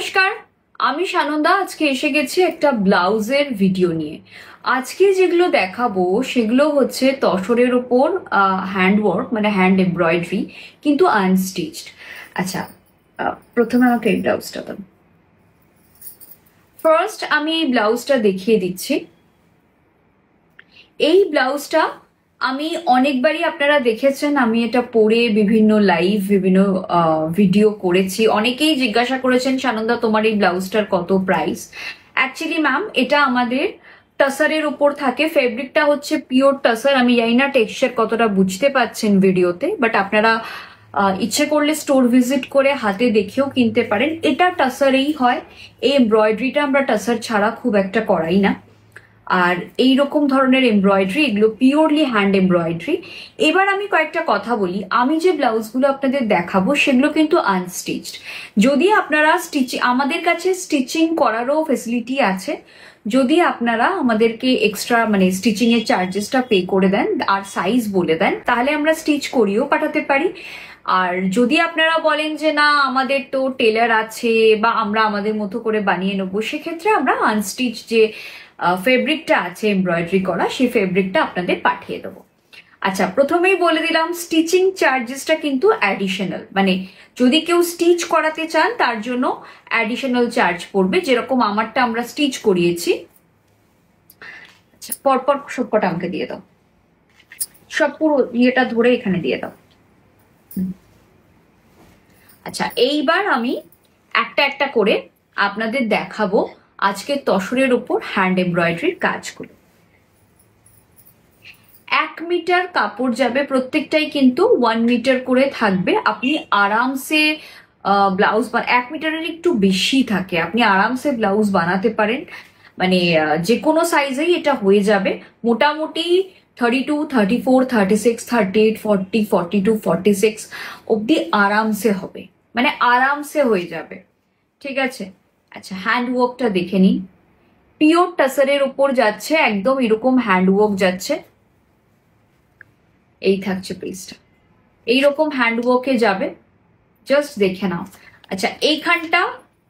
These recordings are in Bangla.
নমস্কার, আমি সানন্দা। আজকে এসে গেছি একটা ব্লাউজের ভিডিও নিয়ে। আজকে যেগুলো দেখাবো সেগুলো হচ্ছে তসরের ওপর হ্যান্ডওয়ার্ক, মানে হ্যান্ড এমব্রয়ডারি, কিন্তু আনস্টিচড। আচ্ছা, প্রথমে আমাকে এই ব্লাউজটা দাও। ফার্স্ট আমি এই ব্লাউজটা দেখিয়ে দিচ্ছি। এই ব্লাউজটা আমি অনেকবারই আপনারা দেখেছেন, আমি এটা পরে বিভিন্ন লাইভ, বিভিন্ন ভিডিও করেছি। অনেকেই জিজ্ঞাসা করেছেন, সানন্দা তোমার এই ব্লাউজটার কত প্রাইস। অ্যাকচুয়ালি ম্যাম, এটা আমাদের টাসারের উপর থাকে। ফেব্রিকটা হচ্ছে পিওর টাসার। আমি জানি না টেক্সচার কতটা বুঝতে পাচ্ছেন ভিডিওতে, বাট আপনারা ইচ্ছে করলে স্টোর ভিজিট করে হাতে দেখেও কিনতে পারেন। এটা টাসারেই হয়। এই এমব্রয়ডারিটা আমরা টাসার ছাড়া খুব একটা করাই না। আর এই রকম ধরনের এমব্রয়ডারি, এগুলো পিওরলি হ্যান্ড এমব্রয়ডারি। এবার আমি কয়েকটা কথা বলি। আমি যে ব্লাউজগুলো আপনাদের দেখাবো সেগুলো কিন্তু আনস্টিচড। যদি আপনারা আমাদের কাছে স্টিচিং করারও ফেসিলিটি আছে। যদি আপনারা আমাদেরকে এক্সট্রা মানে স্টিচিং এর চার্জেসটা পে করে দেন আর সাইজ বলে দেন, তাহলে আমরা স্টিচ করিয়েও পাঠাতে পারি। আর যদি আপনারা বলেন যে না, আমাদের তো টেলার আছে বা আমরা আমাদের মতো করে বানিয়ে নেবো, সেক্ষেত্রে আমরা আনস্টিচ যে ফেব্রিকটা আছে এমব্রয়ডারি করা, সেই ফেব্রিকটা আপনাদের পাঠিয়ে দেবো। আচ্ছা, প্রথমেই বলে দিলাম, স্টিচিং চার্জেসটা কিন্তু অ্যাডিশনাল। মানে যদি কেউ স্টিচ করাতে চান তার জন্য অ্যাডিশনাল চার্জ পড়বে। যেরকম আমারটা আমরা স্টিচ করিয়েছি। আচ্ছা, পরপর সবকটা আমাকে দিয়ে দাও। সব পুরো ইয়েটা ধরে এখানে দিয়ে দাও। আচ্ছা, এইবার আমি একটা একটা করে আপনাদের দেখাবো আজকে তসরের উপর হ্যান্ড এমব্রয়ডারির কাজগুলো। 1 মিটার কাপড় যাবে, প্রত্যেকটাই কিন্তু 1 মিটার করে থাকবে। আপনি আরামসে ব্লাউজ 1 মিটারের একটু বেশি থাকে, আপনি আরামসে ব্লাউজ বানাতে পারেন। মানে যে কোনো সাইজেই এটা হয়ে যাবে। মোটামুটি 32, 34, 36, 38, 40, 42, 46 অব্দি আরামসে হবে, মানে আরামসে হয়ে যাবে। ঠিক আছে। আচ্ছা, হ্যান্ডওয়ার্কটা দেখে নিন। পিওর টাসারের উপর যাচ্ছে, একদম এরকম হ্যান্ডওয়ার্ক যাচ্ছে। এই থাকছে পিসটা, এইরকম হ্যান্ডওয়ার্কে যাবে। জাস্ট দেখে নাও। আচ্ছা, এইখানটা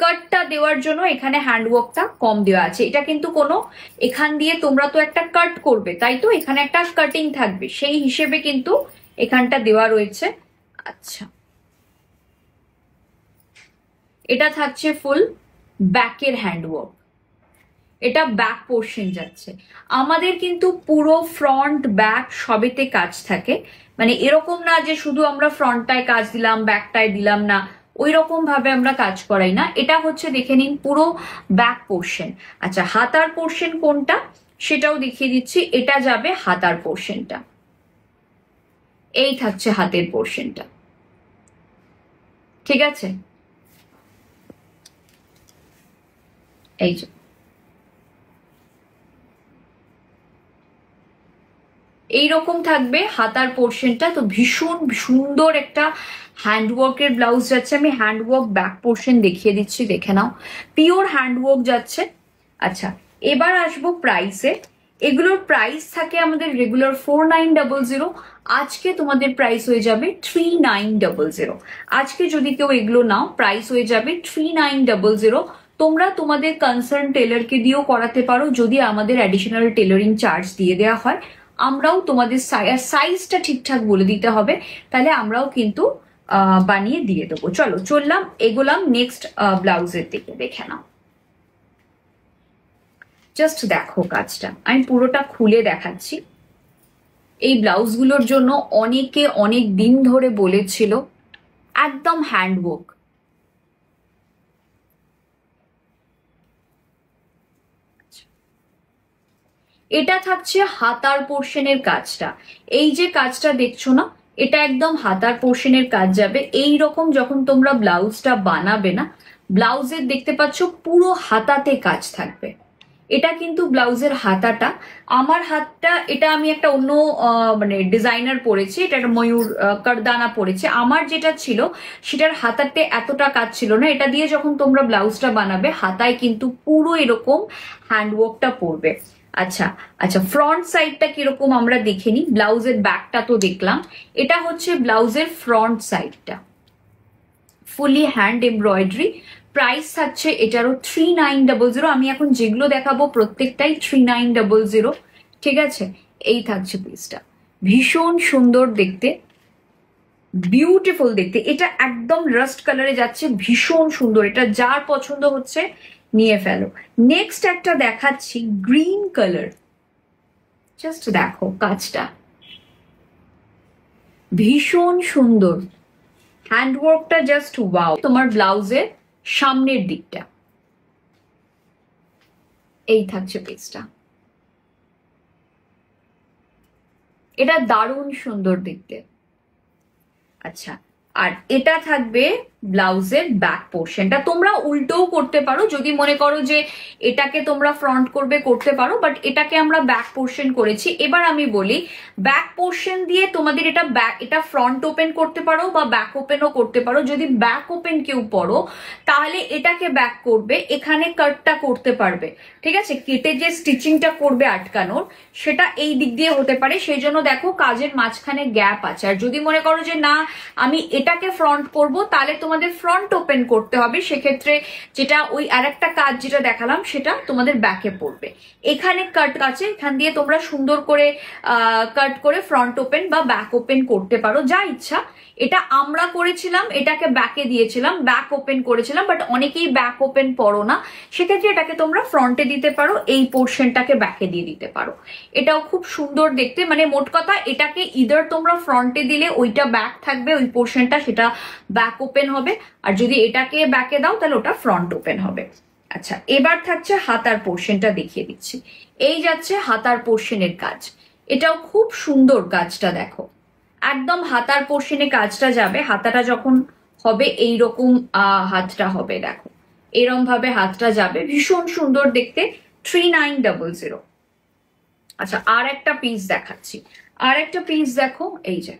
কাটটা দেওয়ার জন্য এখানে হ্যান্ডওয়ার্কটা কম দেওয়া আছে। এটা কিন্তু কোনো এখান দিয়ে তোমরা তো একটা কাট করবে, তাই তো এখানে একটা কাটিং থাকবে, সেই হিসেবে কিন্তু এখানটা দেওয়া রয়েছে। আচ্ছা, এটা থাকছে ফুল ব্যাকের হ্যান্ডওয়ার্ক। এটা ব্যাক পোর্শন যাচ্ছে। আমাদের কিন্তু পুরো ফ্রন্ট ব্যাক সবেতে কাজ থাকে। মানে এরকম না যে শুধু আমরা ফ্রন্টটায় কাজ দিলাম ব্যাকটায় দিলাম না, ওই রকম ভাবে আমরা কাজ করাই না। এটা হচ্ছে দেখে নিন পুরো ব্যাক পোর্শন। আচ্ছা, হাতার পোর্শন কোনটা সেটাও দেখিয়ে দিচ্ছি। এটা যাবে হাতার পোর্শনটা, এই থাকছে হাতের পোর্শনটা। ঠিক আছে, এই যে এইরকম থাকবে হাতার পোর্শনটা। তো ভীষণ সুন্দর একটা হ্যান্ডওয়ার্কের ব্লাউজ যাচ্ছে। আমি হ্যান্ডওয়ার্ক ব্যাক পোর্শন দেখিয়ে দিচ্ছি, দেখে নাও। পিওর হ্যান্ডওয়ার্ক যাচ্ছে। আচ্ছা, এবার আসবো প্রাইসে। এগুলোর প্রাইস থাকে আমাদের রেগুলার 4900। আজকে তোমাদের প্রাইস হয়ে যাবে 3900। আজকে যদি কেউ এগুলো নাও, প্রাইস হয়ে যাবে 3900। তোমরা তোমাদের কনসার্ন টেলারকে দিয়েও করাতে পারো, যদি আমাদের অ্যাডিশনাল টেলারিং চার্জ দিয়ে দেওয়া হয়। আমরাও তোমাদের সাইজটা ঠিকঠাক বলে দিতে হবে, তাহলে আমরাও কিন্তু বানিয়ে দিয়ে দেবো। চলো এগোলাম নেক্সট ব্লাউজের দিকে, দেখে নাও। জাস্ট দেখো কাজটা, আমি পুরোটা খুলে দেখাচ্ছি। এই ব্লাউজগুলোর জন্য অনেকে অনেক দিন ধরে বলেছিল একদম হ্যান্ডওয়ার্ক। এটা থাকছে হাতার পোর্শনের কাজটা। এই যে কাজটা দেখছো না, এটা একদম হাতার পোর্শনের কাজ যাবে। এই রকম যখন তোমরা ব্লাউজটা বানাবে না, ব্লাউজের দেখতে পাচ্ছ পুরো হাতাতে কাজ থাকবে। এটা কিন্তু ব্লাউজের হাতাটা। আমার হাতটা, এটা আমি একটা অন্য মানে ডিজাইনার পরেছি, এটা একটা ময়ূর কারদানা পরেছে। আমার যেটা ছিল সেটার হাতাতে এতটা কাজ ছিল না। এটা দিয়ে যখন তোমরা ব্লাউজটা বানাবে, হাতায় কিন্তু পুরো এরকম হ্যান্ডওয়ার্কটা পড়বে। আচ্ছা আচ্ছা, ফ্রন্ট সাইডটা কিরকম আমরা দেখে নিই। ব্লাউজের ব্যাকটা তো দেখলাম, এটা হচ্ছে ব্লাউজের ফ্রন্ট সাইডটা। ফুলি হ্যান্ড এমব্রয়ডারি, প্রাইস থাকছে এটারও 3900। আমি এখন যেগুলো দেখাবো প্রত্যেকটাই 3900, ঠিক আছে? এই থাকছে পিসটা, ভীষণ সুন্দর দেখতে, বিউটিফুল দেখতে। এটা একদম রাস্ট কালারে যাচ্ছে, ভীষণ সুন্দর। এটা যার পছন্দ হচ্ছে নিয়ে ফেলো। নেক্সট একটা দেখাচ্ছি গ্রিন কালার, জাস্ট দেখো কাজটা, ভীষণ সুন্দর। হ্যান্ডওয়ার্কটা জাস্ট ওয়াও। তোমার ব্লাউজের সামনের দিকটা এই থাকছে পিসটা, এটা দারুণ সুন্দর দেখতে। আচ্ছা, আর এটা থাকবে ব্লাউজের ব্যাক পোর্শনটা। তোমরা উল্টোও করতে পারো, যদি মনে করো যে এটাকে তোমরা ফ্রন্ট করবে করতে পারো, বাট এটাকে আমরা ব্যাক পোর্শন করেছি। এবার আমি বলি, ব্যাক পোর্শন দিয়ে তোমাদের এটা ফ্রন্ট ওপেন করতে পারো বা ব্যাক ওপেনও করতে পারো। যদি ব্যাক ওপেন কেউ পড়ো তাহলে এটাকে ব্যাক করবে, এখানে কাটটা করতে পারবে, ঠিক আছে? কেটে যে স্টিচিংটা করবে আটকানোর, সেটা এই দিক দিয়ে হতে পারে। সেই জন্য দেখো কাজের মাঝখানে গ্যাপ আছে। আর যদি মনে করো যে না আমি এটাকে ফ্রন্ট করব, তাহলে তোমাদের ফ্রন্ট ওপেন করতে হবে। সেক্ষেত্রে যেটা ওই আরেকটা কাজ যেটা দেখালাম সেটা তোমাদের ব্যাকে পড়বে। এখানে কাট আছে, এখান দিয়ে তোমরা সুন্দর করে কাট করে ফ্রন্ট ওপেন বা ব্যাক ওপেন করতে পারো, যা ইচ্ছা। এটা আমরা করেছিলাম, এটাকে ব্যাকে দিয়েছিলাম, ব্যাক ওপেন করেছিলাম, বাট অনেকেই ব্যাক ওপেন পড়ো না, সেক্ষেত্রে এটাকে তোমরা ফ্রন্টে দিতে পারো, এই পোর্শনটাকে ব্যাকে দিয়ে দিতে পারো। এটাও খুব সুন্দর দেখতে। মানে মোট কথা, এটাকে ইদার তোমরা ফ্রন্টে দিলে ওইটা ব্যাক থাকবে, ওই পোর্শনটা সেটা ব্যাক ওপেন হবে, আর যদি এটাকে ব্যাকে দাও তাহলে ওটা ফ্রন্ট ওপেন হবে। আচ্ছা, এবার থাকছে হাতার পোর্শনটা, দেখিয়ে দিচ্ছি। এই যাচ্ছে হাতার পোর্শনের কাজ, এটাও খুব সুন্দর কাজটা দেখো। একদম হাতার পোর্শনে কাজটা যাবে, হাতাটা যখন হবে এইরকম হাতটা হবে, দেখো এরম ভাবে হাতটা যাবে, ভীষণ সুন্দর দেখতে। 3900। আচ্ছা, আর একটা পিস দেখাচ্ছি, আর একটা পিস দেখো, এই যে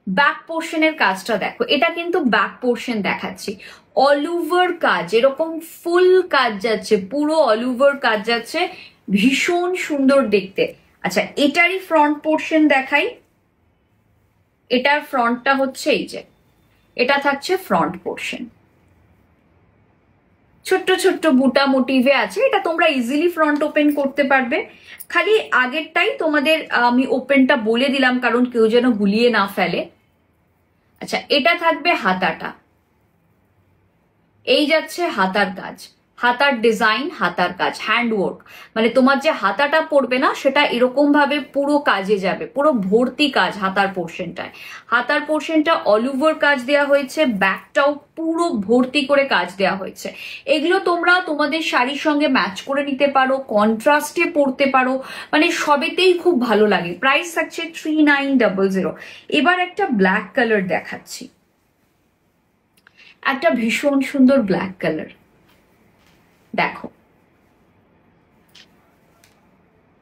ব্যাক পোর্শনের কাজটা দেখো। এটা কিন্তু ব্যাক পোর্শন দেখাচ্ছি, অল ওভার কাজ, এরকম ফুল কাজ যাচ্ছে, পুরো অল ওভার কাজ যাচ্ছে, ভীষণ সুন্দর দেখতে। আচ্ছা, এটারই ফ্রন্ট পোর্শন দেখাই। এটার ফ্রন্টটা হচ্ছে এই যে, এটা থাকছে ফ্রন্ট পোর্শন, ছোট্ট ছোট্ট বুটা মোটিভে আছে। এটা তোমরা ইজিলি ফ্রন্ট ওপেন করতে পারবে। খালি আগেরটাই তোমাদের আমি ওপেনটা বলে দিলাম, কারণ কেউ যেন গুলিয়ে না ফেলে। আচ্ছা, এটা থাকবে হাতাটা, এই যাচ্ছে হাতার কাজ, হাতার ডিজাইন, হাতার কাজ, হ্যান্ডওয়ার্ক। মানে তোমার যে হাতাটা পড়বে না, সেটা এরকম ভাবে পুরো কাজে যাবে, পুরো ভর্তি কাজ হাতার পোর্শনটায়। হাতার পোর্শনটা অল ওভার কাজ দেওয়া হয়েছে, ব্যাকটাও পুরো ভর্তি করে কাজ দেওয়া হয়েছে। এগুলো তোমরা তোমাদের শাড়ির সঙ্গে ম্যাচ করে নিতে পারো, কন্ট্রাস্টে পরতে পারো, মানে সবেতেই খুব ভালো লাগে। প্রাইস থাকছে 3900। এবার একটা ব্ল্যাক কালার দেখাচ্ছি, একটা ভীষণ সুন্দর ব্ল্যাক কালার দেখো,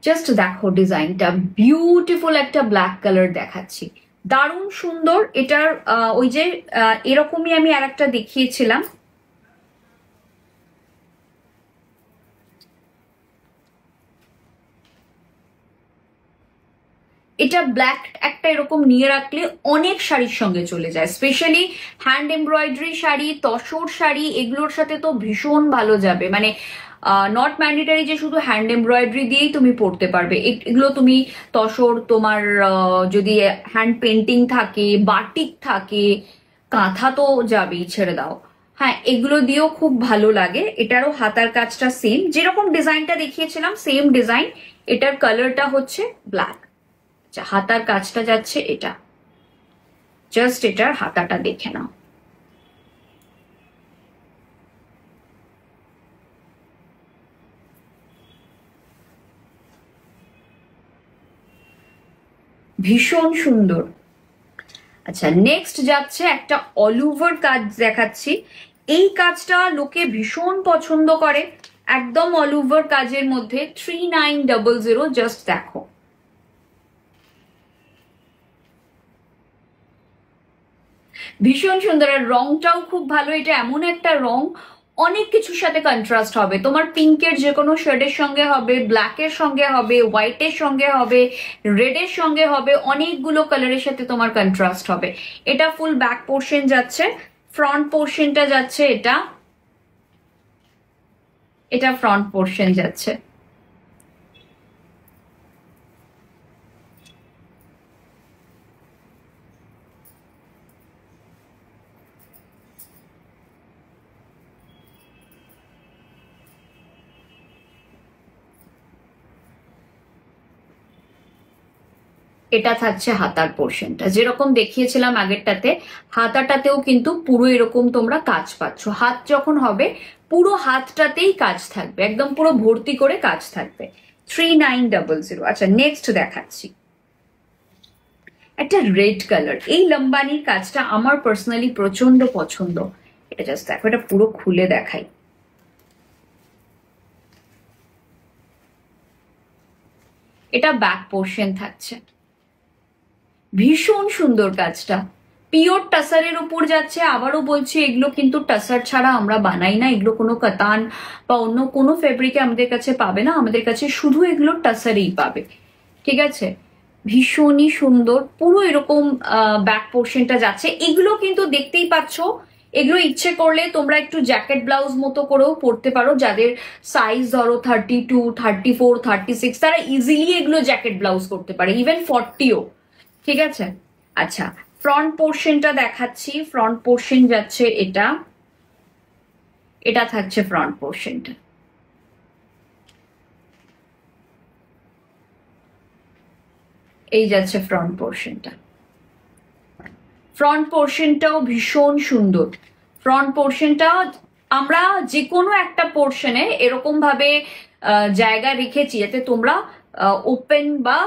জাস্ট দেখো ডিজাইনটা, বিউটিফুল একটা ব্ল্যাক কালার দেখাচ্ছি, দারুণ সুন্দর। এটার ওই যে এরকমই আমি আর একটা দেখিয়েছিলাম, এটা ব্ল্যাক একটা এরকম নিয়ে রাখলে অনেক শাড়ির সঙ্গে চলে যায়, specially hand embroidery sari, tussar sari, এগুলোর সাথে তো ভীষণ ভালো যাবে। মানে নট ম্যান্ডেটারি যে শুধু হ্যান্ড এমব্রয়ডারি দিয়েই তুমি পরতে পারবে, এগুলো তুমি তসর, তোমার যদি হ্যান্ড পেন্টিং থাকে, বাটিক থাকে, কাঁথা তো যাবেই, ছেড়ে দাও। হ্যাঁ, এগুলো দিয়েও খুব ভালো লাগে। এটারও হাতার কাজটা সেম, যেরকম ডিজাইনটা দেখিয়েছিলাম সেম ডিজাইন। এটার কালারটা হচ্ছে ব্ল্যাক। হাতার কাজটা যাচ্ছে এটা, জাস্ট এটার হাতাটা দেখে নাও, ভীষণ সুন্দর। আচ্ছা, নেক্সট যাচ্ছে একটা অল ওভার কাজ দেখাচ্ছি। এই কাজটা লোকে ভীষণ পছন্দ করে, একদম অল ওভার কাজের মধ্যে। 3900, জাস্ট দেখো, ভীষণ সুন্দর। আর রংটাও খুব ভালো। এটা এমন একটা রং অনেক কিছুর সাথে কন্ট্রাস্ট হবে। তোমার পিঙ্কের যে কোনো শেডের সঙ্গে হবে, ব্ল্যাকের সঙ্গে হবে, হোয়াইটের সঙ্গে হবে, রেডের সঙ্গে হবে, অনেকগুলো কালারের সাথে তোমার কন্ট্রাস্ট হবে। এটা ফুল ব্যাক পোর্শন যাচ্ছে, ফ্রন্ট পোর্শনটা যাচ্ছে এটা, এটা ফ্রন্ট পোর্শন যাচ্ছে। এটা থাকছে হাতার পোর্শনটা, যেরকম দেখিয়েছিলাম আগেরটাতে, হাতাটাতেও কিন্তু পুরো এরকম তোমরা কাজ পাচ্ছ। হাত যখন হবে পুরো হাতটাতেই কাজ থাকবে, একদম পুরো ভর্তি করে কাজ থাকবে। 3900। আচ্ছা নেক্সট দেখাচ্ছি একটা রেড কালার। এই লম্বানির কাজটা আমার পার্সোনালি প্রচন্ড পছন্দ। এটা জাস্ট দেখো, এটা পুরো খুলে দেখাই। এটা ব্যাক পোর্শন থাকছে, ভীষণ সুন্দর কাজটা, পিওর টাসারের উপর যাচ্ছে। আবারও বলছি, এগুলো কিন্তু টাসার ছাড়া আমরা বানাই না, এগুলো কোনো কাতান বা অন্য কোনো ফেব্রিকে আমাদের কাছে পাবে না, আমাদের কাছে শুধু এগুলো টাসারেই পাবে। ঠিক আছে, ভীষণই সুন্দর, পুরো এরকম ব্যাক পোর্শনটা যাচ্ছে। এগুলো কিন্তু দেখতেই পাচ্ছ, এগুলো ইচ্ছে করলে তোমরা একটু জ্যাকেট ব্লাউজ মতো করেও পরতে পারো। যাদের সাইজ ধরো 32, 34, 36, তারা ইজিলি এগুলো জ্যাকেট ব্লাউজ করতে পারে, ইভেন 40ও। ঠিক আছে, আচ্ছা ফ্রন্ট পোর্শনটা দেখাচ্ছি। ফ্রন্ট পোর্শন যাচ্ছে এটা, এটা থাকছে ফ্রন্ট পোর্শনটা। এই যাচ্ছে ফ্রন্ট পোর্শনটা। ফ্রন্ট পোর্শনটাও ভীষণ সুন্দর। ফ্রন্ট পোর্শনটা আমরা যে কোনো একটা পোর্শনে এরকম ভাবে জায়গা রেখেছি যাতে তোমরা ওপেন বা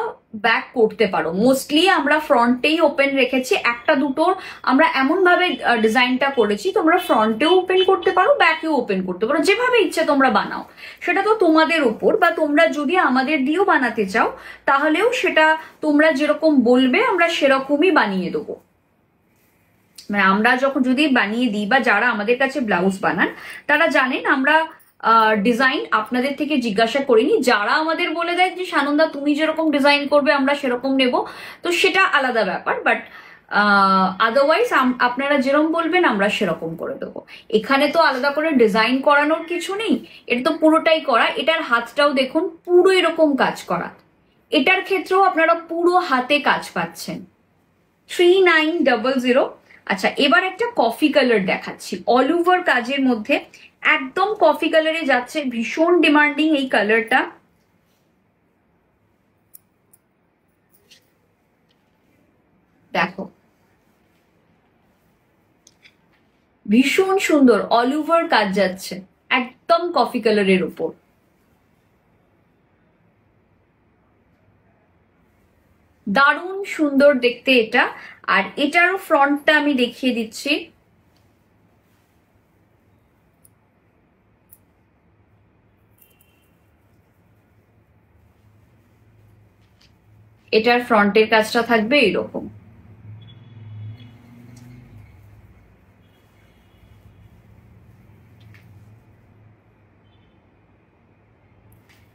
ব্যাক করতে পারো। মোস্টলি আমরা ফ্রন্টেই ওপেন রেখেছি, একটা দুটোর আমরা এমন ভাবে ডিজাইনটা করেছি তোমরা ফ্রন্টেও ওপেন করতে পারো, ব্যাকেও ওপেন করতে পারো, যেভাবে ইচ্ছে তোমরা বানাও। সেটা তো তোমাদের উপর, বা তোমরা যদি আমাদের দিয়েও বানাতে চাও তাহলেও সেটা তোমরা যেরকম বলবে আমরা সেরকমই বানিয়ে দেবো। মানে আমরা যখন যদি বানিয়ে দিই, বা যারা আমাদের কাছে ব্লাউজ বানান তারা জানেন আমরা ডিজাইন আপনাদের থেকে জিজ্ঞাসা করিনি। যারা আমাদের বলে দেয় যে সানন্দা তুমি যেরকম ডিজাইন করবে আমরা সেরকম নেব, তো সেটা আলাদা ব্যাপার। বাট আদারওয়াইজ আপনারা যেরকম বলবেন আমরা সেরকম করে দেবো। এখানে তো আলাদা করে ডিজাইন করানোর কিছু নেই, এটা তো পুরোটাই করা। এটার হাতটাও দেখুন পুরো এরকম কাজ করা, এটার ক্ষেত্রেও আপনারা পুরো হাতে কাজ পাচ্ছেন। 3900। আচ্ছা এবার একটা কফি কালার দেখাচ্ছি, অল ওভার কাজের মধ্যে একদম কফি কালারে যাচ্ছে, ভীষণ ডিমান্ডিং এই কালারটা। দেখো ভীষণ সুন্দর অল ওভার কাজ যাচ্ছে, একদম কফি কালারের উপর। দারুণ সুন্দর দেখতে এটা। আর এটারও ফ্রন্টটা আমি দেখিয়ে দিচ্ছি। এটার ফ্রন্টের কাজটা থাকবে এরকম,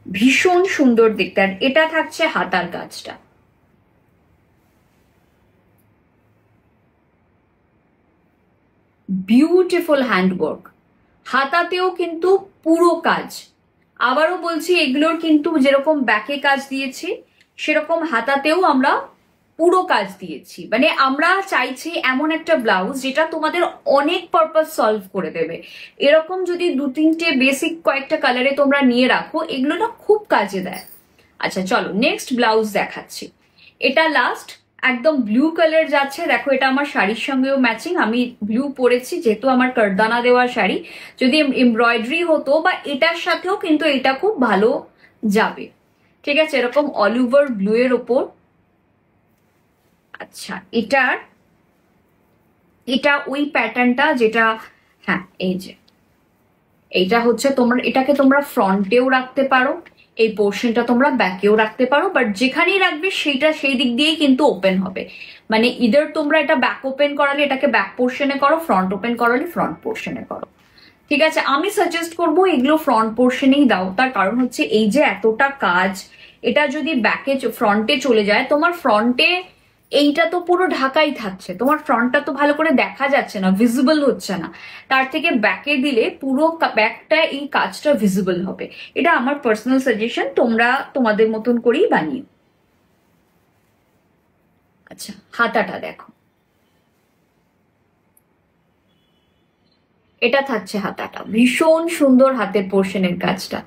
ভীষণ সুন্দর দেখতে। আর এটা থাকছে হাতার কাজটা, বিউটিফুল হ্যান্ডওয়ার্ক, হাতাতেও কিন্তু পুরো কাজ। আবারও বলছি, এগুলোর কিন্তু যেরকম ব্যাকে কাজ দিয়েছি সেরকম হাতাতেও আমরা পুরো কাজ দিয়েছি। মানে আমরা চাইছি এমন একটা ব্লাউজ যেটা তোমাদের অনেক পারপাস সলভ করে দেবে। এরকম যদি দু তিনটে বেসিক কয়েকটা কালারে তোমরা নিয়ে রাখো, এগুলো না খুব কাজে দেয়। আচ্ছা চলো নেক্সট ব্লাউজ দেখাচ্ছি। এটা লাস্ট, একদম ব্লু কালার যাচ্ছে। দেখো এটা আমার শাড়ির সঙ্গেও ম্যাচিং, আমি ব্লু পরেছি যেহেতু আমার কারদানা দেওয়া শাড়ি। যদি এমব্রয়ডারি হতো বা এটার সাথেও কিন্তু এটা খুব ভালো যাবে। ঠিক আছে, এরকম অল ওভার ব্লু এর ওপর। আচ্ছা এটা ওই প্যাটার্নটা যেটা, হ্যাঁ এই যে এইটা হচ্ছে তোমরা, এটাকে তোমরা ফ্রন্টেও রাখতে পারো, এই পোর্শনটা তোমরা ব্যাকেও রাখতে পারো, বাট যেখানেই রাখবে সেইটা সেই দিক দিয়েই কিন্তু ওপেন হবে। মানে ইদার তোমরা এটা ব্যাক ওপেন করালে এটাকে ব্যাক পোর্শনে করো, ফ্রন্ট ওপেন করালে ফ্রন্ট পোর্শনে করো। ঠিক আছে, আমি সাজেস্ট করবো এগুলো ফ্রন্ট পোর্শনেই দাও। তার কারণ হচ্ছে এই যে এতটা কাজ, এটা যদি ব্যাকে ফ্রন্টে চলে যায়, তোমার ফ্রন্টে এইটা তো পুরো ঢাকাই থাকছে, তোমার ফ্রন্টটা তো ভালো করে দেখা যাচ্ছে না, ভিজিবল হচ্ছে না। তার থেকে ব্যাকে দিলে পুরো ব্যাকটা এই কাজটা ভিজিবল হবে। এটা আমার পার্সোনাল সাজেশন, তোমরা তোমাদের মতন করেই বানিও। আচ্ছা, হাতাটা দেখো, এটা থাকছে হাতাটা, ভীষণ সুন্দর হাতের পোর্শনের কাজটা।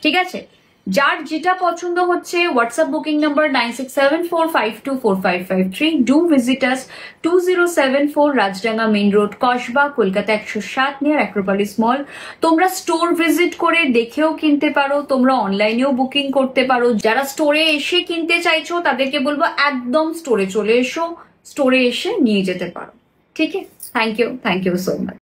ঠিক আছে, যার যেটা পছন্দ হচ্ছে WhatsApp booking number 9674524553, do visit us 2074 Rajdanga main road, Kasba, Kolkata 107 near Acropolis মল। তোমরা স্টোর ভিজিট করে দেখেও কিনতে পারো, তোমরা অনলাইনেও বুকিং করতে পারো। যারা স্টোরে এসে কিনতে চাইছো তাদেরকে বলবো একদম স্টোরে চলে এসো, স্টোরে এসে নিয়ে যেতে পারো। ঠিক আছে, থ্যাংক ইউ সো মাচ।